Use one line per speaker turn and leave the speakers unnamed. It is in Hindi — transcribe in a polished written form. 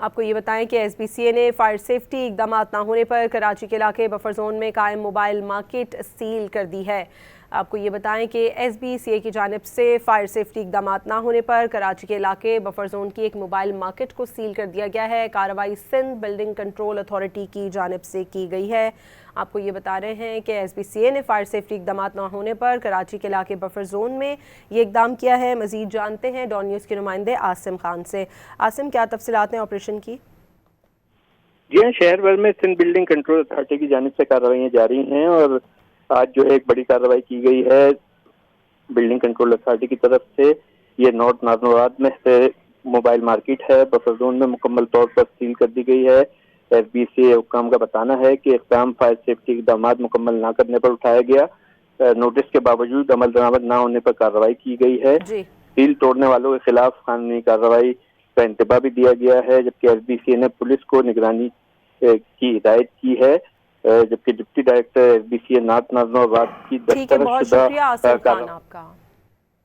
आपको ये बताएं कि एसबीसीए ने फायर सेफ्टी इकदाम ना होने पर कराची के इलाके बफर जोन में कायम मोबाइल मार्केट सील कर दी है। आपको ये बताएं कि एसबीसीए की जानिब से फायर सेफ्टी इकदाम ना होने पर कराची के इलाके बफर जोन की एक मोबाइल मार्केट को सील कर दिया गया है। कार्रवाई सिंध बिल्डिंग कंट्रोल अथॉरिटी की जानिब से की गई है। आपको ये बता रहे हैं कि एसबीसीए ने फायर सेफ्टी इकदाम ना होने पर कराची के इलाके बफर जोन में ये इकदाम किया है। मजीद जानते हैं डॉन न्यूज़ के नुमाइंदे आसिम खान से। आसिम, क्या तफसीलात हैं ऑपरेशन की?
जी हाँ, शहर भर में सिंध बिल्डिंग कंट्रोल अथॉरिटी की जानिब से कार्रवाइयाँ जारी हैं और आज जो है एक बड़ी कार्रवाई की गई है बिल्डिंग कंट्रोल अथॉरिटी की तरफ से। ये नॉर्थ नाजनाबाद में से मोबाइल मार्केट है, बफर जोन में मुकम्मल तौर पर सील कर दी गई है। एसबीसीए हुक्काम का बताना है कि इक़दाम फायर सेफ्टी इक़दाम मुकम्मल न करने पर उठाया गया। नोटिस के बावजूद अमल दरामद न होने पर कार्रवाई की गई है। सील तोड़ने वालों के खिलाफ कानूनी कार्रवाई का इंतबा भी दिया गया है, जबकि एसबीसीए ने पुलिस को निगरानी की हिदायत की है। जबकि डिप्टी डायरेक्टर एसबीसीए नॉर्थ नाजनाबाद की
ठीक है, बहुत शुक्रिया आसिम खान आपका।